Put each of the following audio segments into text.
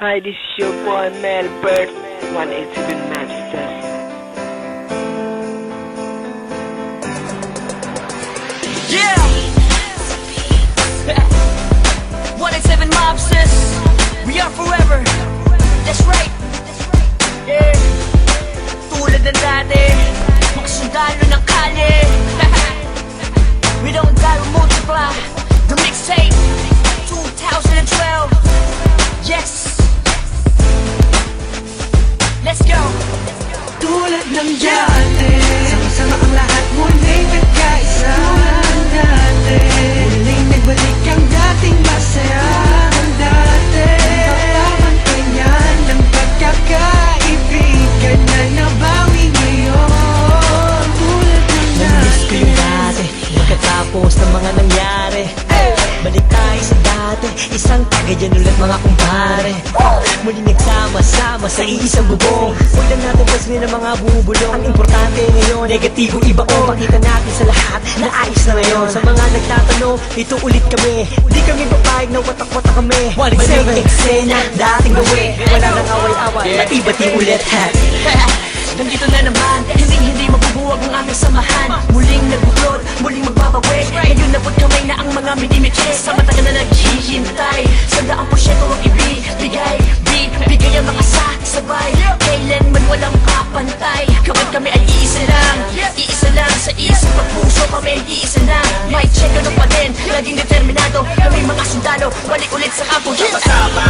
Hi, this is your boy Melbert, 187 Masters. Yeah! 187 Mobsters, we are forever. That's right. Yeah. Tulad ng dati, mga sundalo ng kalye. We don't die, we multiply. The mixtape 2012. Yes. Let's go. Tulad ng dati, sama-sama ang lahat muling nagkaisa. Tulad ng dati, muling nagbalik ang dating masaya. Ang dati, papamantayan ng pagkakaibigan na nabawi ngayon. Tulad ng Namiss ko dati, yung dati, pagkatapos ng mga nangyari. Balik tayo sa dati, isang tagayan ulit mga kumpare. Muling nagsama-sama sa iisang bubong. Huwag lang natin pansinin ang mga bubulong. Ang importante ngayon, negatibo iba ko. Pakita natin sa lahat na ayos na ngayon. Sa mga nagtatanong, ito ulit kami. Di kami papayag na watak-watak kami. Maling eksena, dating gawin. Wala nang away-away, matibati ulit. Nandito na naman, hindi mabubuwag ang aming samahan. Muling nagbuklod, muling magbabawi. Ngayon nabot kamay na ang mga minimiches. Sa matagal na naghihintay, 100% ang ibibigay. Bigay ang mga sabay, kailanman walang kapantay. Kapag kami ay iisa lang sa isip at puso kami iisa lang. May check ano pa din, laging determinado. Kami mga sundalo, balik ulit sa kampo. Sama-sama,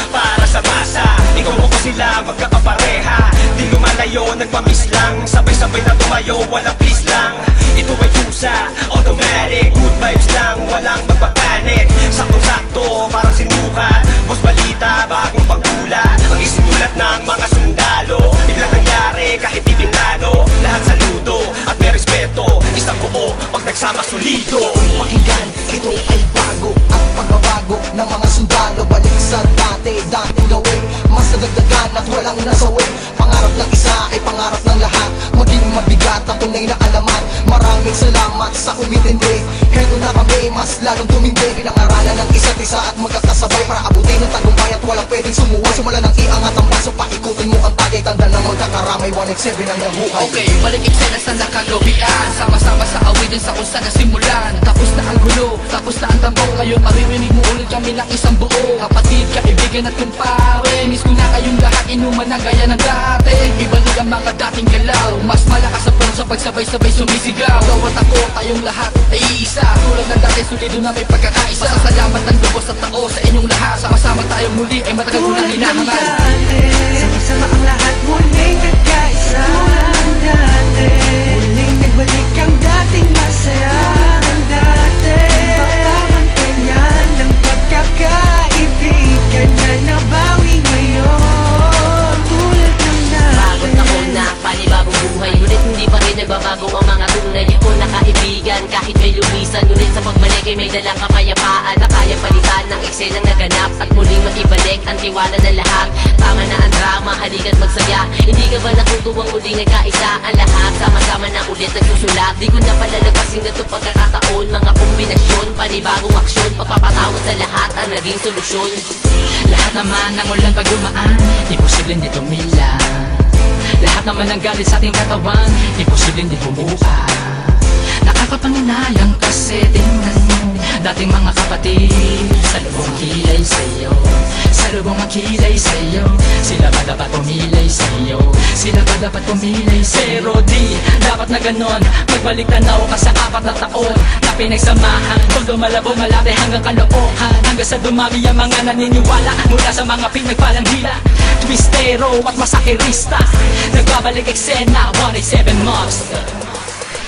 para sa masa. Ikaw mo ko sila, magkakapareha. Di lumalayo, nagmamiss lang. Sabay-sabay na tumayo, walang peace lang. Ito ay pusa, automatic. Good vibes lang, walang magpapanik. Saktong-sakto, parang sinukat. Boss balita, bagong pagtula. Ang isinulat ng mga sundalo. Biglang nangyari, kahit di pinano. Lahat saludo, at may respeto. Isang buo, pag nagsama solido. Pakinggan, ito ay bago at pagbabago ng mga sundalo. Balik sa dating gawin, mas nadagdagan at walang nasawi. Pangarap ng isa ay pangarap ng lahat. Maging mabigat at tunay na alamat. Maraming salamat sa umintindi. Heto na kami, mas lalong tumindi. Pinangaralan ng isa't isa at magkakasabay para abutin ng tagumpay at walang pwedeng sumuway. Simula ng iangat ang paso, paikutin mo ang tagay. Tanda ng magkakaramay, 187 ang nabuhay. Okay, balik eksena sa nakagawian. Sama-sama sa awitin sa kung saan nasimulan. Tapos na ang gulo, tapos na ang tambok. Ngayon maririnig mo ulit kami ng isang buo. Kapatid, kaibigan at kumpare. Miss ko na kayong lahat, inuman na gaya ng dati. Ibalik ang mga dating galaw. Mas malakas sa puno sa pagsabay-sabay sumisigaw. Bawat ako, tayong lahat ay iisa. Tulad ng dati, sulido na may pagkakaisa. Pasasalamat ng lubos at tao sa inyong lahat. Sama-sama tayong muli ay matagal ko nang tulad ng hinahangal. dati, sama-sama ang lahat muling nagkaisa. Tulad ng dati, muling nagbalik ang dating masaya. Ang dati, papamantayan ng pagkakaibigan na nabawi ngayon. Tulad ng Bagot dati, ako na panibagong buhay. Ngunit hindi pa rin nagbabago ang mga tunay ko na kaibigan. Kahit may lumisan, ngunit sa pagbalik ay may dalang kapayapaan na kayang palitan ng eksenang naganap at muling maibalik ang tiwala ng lahat. Tama na ang drama, halika't magsaya. Hindi ka ba natutuwang muling nagkaisa ang lahat? Sama-sama na ulit nagsusulat. Di ko na pala nagpasing na itong pagkakataon. Mga kombinasyon, panibagong aksyon. Pagpapatawad sa lahat ang naging solusyon. Lahat naman ng ulan pag dumaan, imposible hindi tumila. Lahat naman ng galit sa ating katawan, imposible hindi bumuka. Nakakapanginayang kasi tingnan mo dating mga kapatid sa lubong kilay sa'yo. Sa lubong makilay sa'yo, sila ba dapat pumilay sa'yo? Sila ba dapat pumilay sa'yo? Pero di, dapat na ganon. Magbalik tanaw ka sa 4 na taon na pinagsamahan. Todo malabo malaki hanggang kaloohan. Hanggang sa dumami ang mga naniniwala mula sa mga pinagpalang hila. Twistero at masakirista, nagbabalik eksena, 187 Mobster.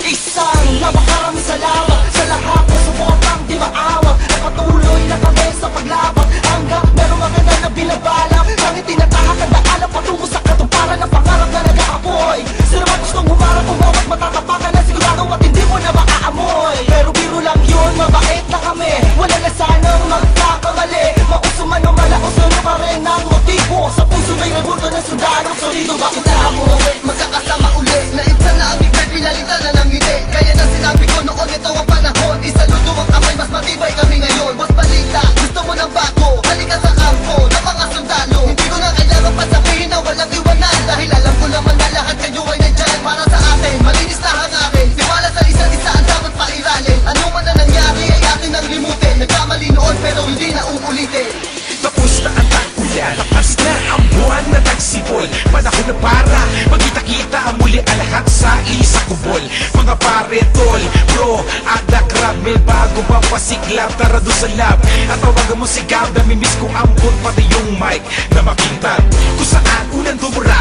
Isang napakaraming salamat sa lahat na suportang di maawag. Napatuloy na kami sa paglabag hanggang merong maganda na binabalak. Hanggang tinatahak ang daalan patungo sa katuparan ng pangarap na nag-aapoy. Sino man gustong humarap, umawat, matatapakan na sigurado at hindi mo na makaamoy. Pero biro lang yun, mabait na kami. Wala na sanang magkakamali. Mauso man o malauso na pa rin ang motibo. Sa puso may nagulto ng sundalo. Solido bakit na mo magkakasama ulit. Naibsan na ang ibig, pinalitan na ng ngiti. Kaya na sinabi ko noon ito ang panahon. Isaludo ang kamay, mas matibay kami ngayon. Boss balita, gusto mo ng bago. Halika sa kampo, ng mga sundalo. sibol. Panahon na para magkita-kita muli ang lahat sa isang kubol. Mga pare, tol, bro, at the crowd, may bago pa pasiklab. Tara doon sa lab at tawagan mo si Gab. Namimiss ko ambot pati yung mic na makintag. Kung saan unang tumula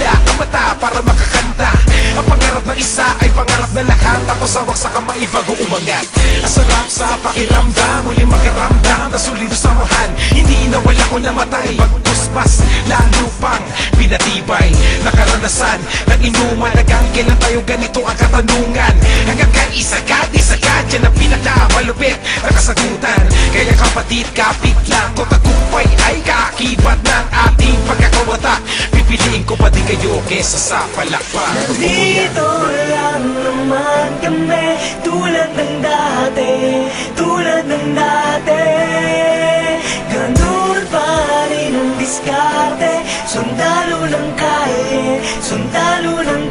ang mata para makakanta. Ang pangarap ng isa ay pangarap na lahat. Tapos hawak sa kamay bago umangat. Ang sarap sa pakiramdam, muli makaramdam na solido samahan. Hindi nawala ko namatay, bagkus mas lalo pang pinatibay. Nakaranasan ng inuman, hanggang kailan tayo ganito ang katanungan. Hanggang kaisagad, yan ang pinakamalupit na kasagutan. Kaya kapatid, kapit lang, to tagumpay ay kaakibat ng ating pagkakawatak. Pipiliin ko pa din kayo kesa sa palakpak. Dito lang naman kami, tulad ng dati, tulad ng dati. Ganun pa rin ang diskarte, sundalo ng kalye, sundalo ng